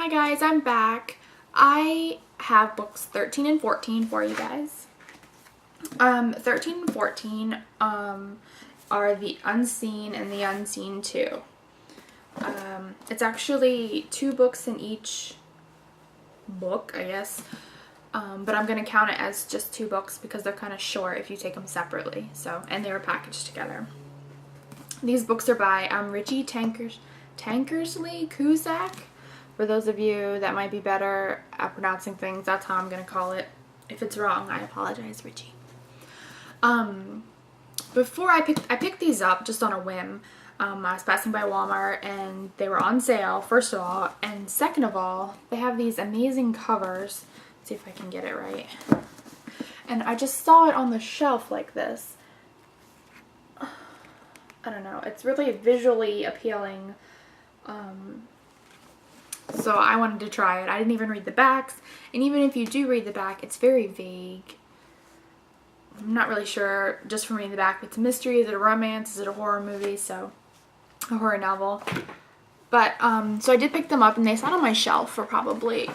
Hi guys, I'm back. I have books 13 and 14 for you guys. 13 and 14 are The Unseen and The Unseen 2. It's actually 2 books in each book, I guess. But I'm going to count it as just 2 books because they're kind of short if you take them separately. And they were packaged together. These books are by Richie Tankersley Cusack. For those of you that might be better at pronouncing things, that's how I'm going to call it. If it's wrong, I apologize, Richie. Before I picked these up just on a whim. I was passing by Walmart and they were on sale, first of all. And second of all, they have these amazing covers. Let's see if I can get it right. And I just saw it on the shelf like this. I don't know. It's really visually appealing. So I wanted to try it. I didn't even read the backs. And even if you do read the back, it's very vague. I'm not really sure just from reading the back. It's a mystery. Is it a romance? Is it a horror movie? So, a horror novel. But, so I did pick them up and they sat on my shelf for probably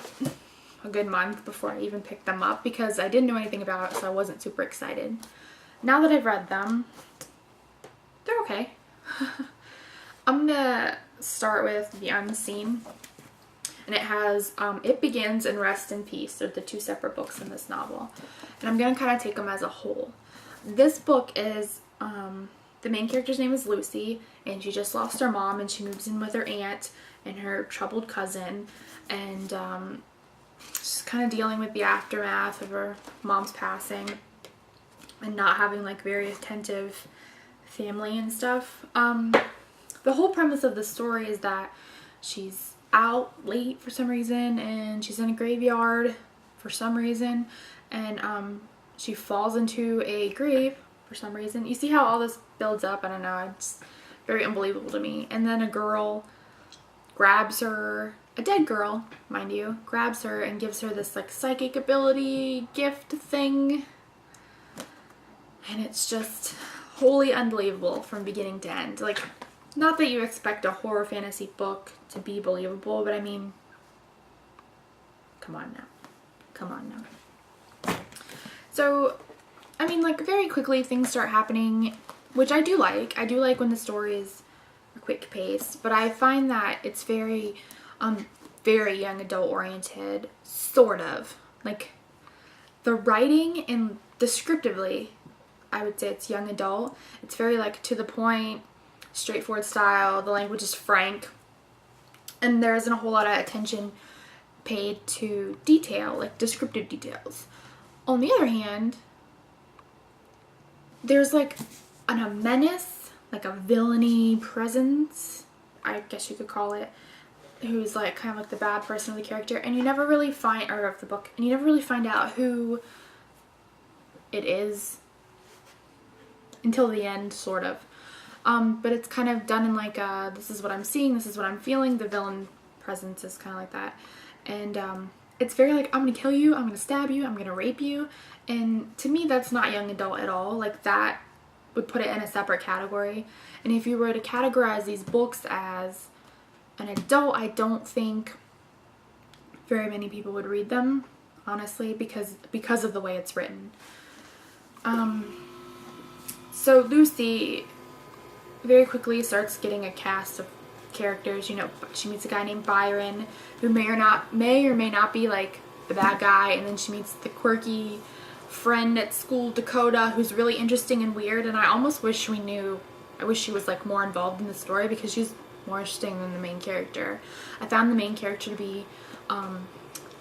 a good month before I even picked them up because I didn't know anything about it, so I wasn't super excited. Now that I've read them, they're okay. I'm gonna start with The Unseen. And it has It Begins and Rest in Peace. They're the 2 separate books in this novel. And I'm going to kind of take them as a whole. This book is, the main character's name is Lucy. And she just lost her mom and she moves in with her aunt and her troubled cousin. And she's kind of dealing with the aftermath of her mom's passing. And not having like very attentive family and stuff. The whole premise of the story is that she's out late for some reason and she's in a graveyard for some reason and she falls into a grave for some reason. You see how all this builds up? I don't know, it's very unbelievable to me. And then a girl grabs her, a dead girl mind you, grabs her and gives her this like psychic ability gift thing, and it's just wholly unbelievable from beginning to end. Like, not that you expect a horror fantasy book to be believable, but I mean, come on now. Come on now. So, I mean, like, very quickly things start happening, which I do like. I do like when the story is a quick pace, but I find that it's very young adult oriented, sort of. Like, the writing and descriptively, I would say it's young adult. It's very, like, to the point, straightforward style. The language is frank. And there isn't a whole lot of attention paid to detail, like descriptive details. On the other hand, there's like a menace, like a villainy presence, I guess you could call it, who's like kind of like the bad person of the character, and you never really find, or of the book, and you never really find out who it is until the end, sort of. But it's kind of done in like this is what I'm seeing, this is what I'm feeling. The villain presence is kind of like that. And it's very like, I'm gonna kill you, I'm gonna stab you, I'm gonna rape you. And to me, that's not young adult at all. Like, that would put it in a separate category. And if you were to categorize these books as an adult, I don't think very many people would read them, honestly, because of the way it's written. So Lucy very quickly starts getting a cast of characters. You know, she meets a guy named Byron who may or may not be like the bad guy, and then she meets the quirky friend at school, Dakota, who's really interesting and weird, and I almost wish I wish she was like more involved in the story because she's more interesting than the main character. I found the main character to be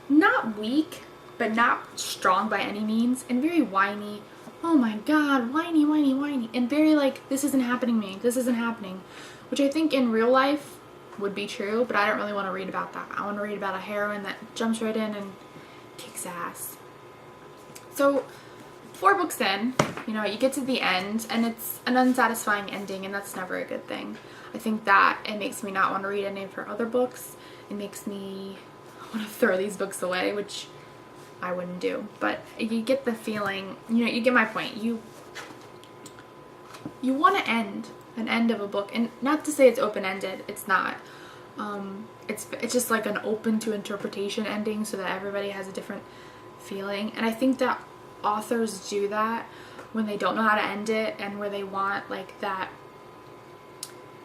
not weak, but not strong by any means, and very whiny. Oh my god, whiny, whiny, whiny. And very like, this isn't happening to me, this isn't happening. Which I think in real life would be true, but I don't really want to read about that. I want to read about a heroine that jumps right in and kicks ass. So, 4 books in, you know, you get to the end, and it's an unsatisfying ending, and that's never a good thing. I think that it makes me not want to read any of her other books. It makes me want to throw these books away, which I wouldn't do. But you get the feeling, you know, you get my point. You want to end an end of a book, and not to say it's open-ended, it's not. it's just like an open to interpretation ending, so that everybody has a different feeling. And I think that authors do that when they don't know how to end it, and where they want like that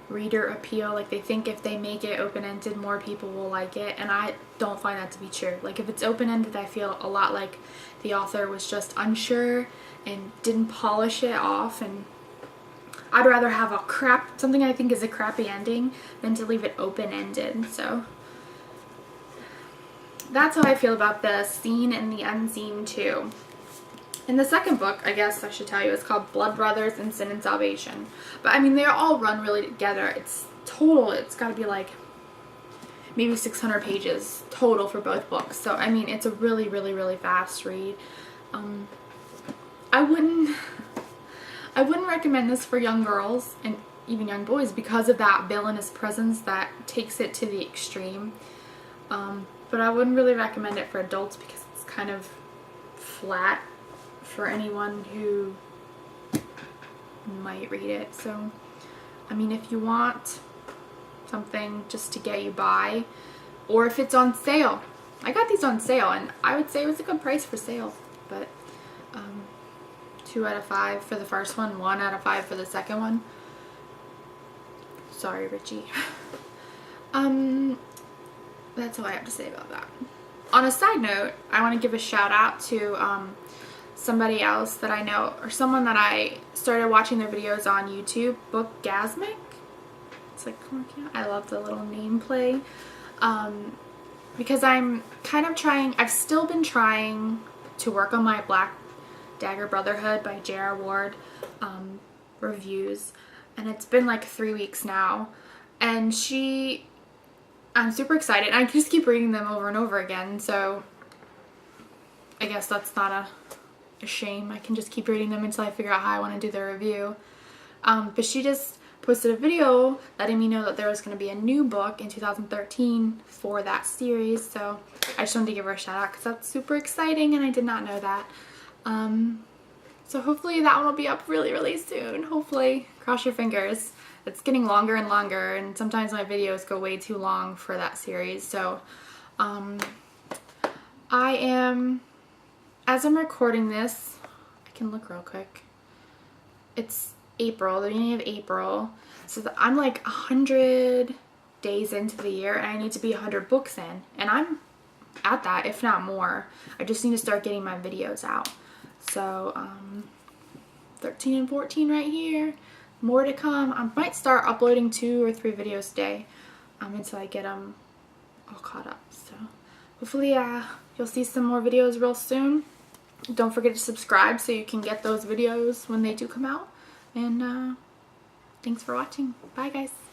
reader appeal. Like they think if they make it open-ended, more people will like it, and I don't find that to be true. Like if it's open-ended, I feel a lot like the author was just unsure and didn't polish it off, and I'd rather have something I think is a crappy ending than to leave it open-ended. So that's how I feel about the Seen and the Unseen too. And the second book, I guess I should tell you, is called Blood Brothers and Sin and Salvation. But I mean, they all run really together. It's got to be like maybe 600 pages total for both books. So I mean, it's a really, really, really fast read. I wouldn't recommend this for young girls and even young boys because of that villainous presence that takes it to the extreme. But I wouldn't really recommend it for adults because it's kind of flat for anyone who might read it. So, I mean, if you want something just to get you by, or if it's on sale. I got these on sale, and I would say it was a good price for sale, but 2 out of 5 for the first one, 1 out of 5 for the second one. Sorry, Richie. That's all I have to say about that. On a side note, I want to give a shout out to somebody else that I know, or someone that I started watching their videos on YouTube, Bookgasmic. It's like, I love the little name play. Because I'm kind of I've still been trying to work on my Black Dagger Brotherhood by J.R. Ward reviews, and it's been like 3 weeks now, and I'm super excited. I just keep reading them over and over again, so I guess that's not a shame. I can just keep reading them until I figure out how I want to do the review. But she just posted a video letting me know that there was going to be a new book in 2013 for that series, so I just wanted to give her a shout out because that's super exciting and I did not know that. So hopefully that one will be up really, really soon. Hopefully. Cross your fingers. It's getting longer and longer, and sometimes my videos go way too long for that series. So as I'm recording this, I can look real quick. It's April, the beginning of April. So I'm like 100 days into the year, and I need to be 100 books in. And I'm at that, if not more. I just need to start getting my videos out. So 13 and 14 right here. More to come. I might start uploading 2 or 3 videos a day until I get them all caught up. So hopefully you'll see some more videos real soon. Don't forget to subscribe so you can get those videos when they do come out. And thanks for watching. Bye, guys.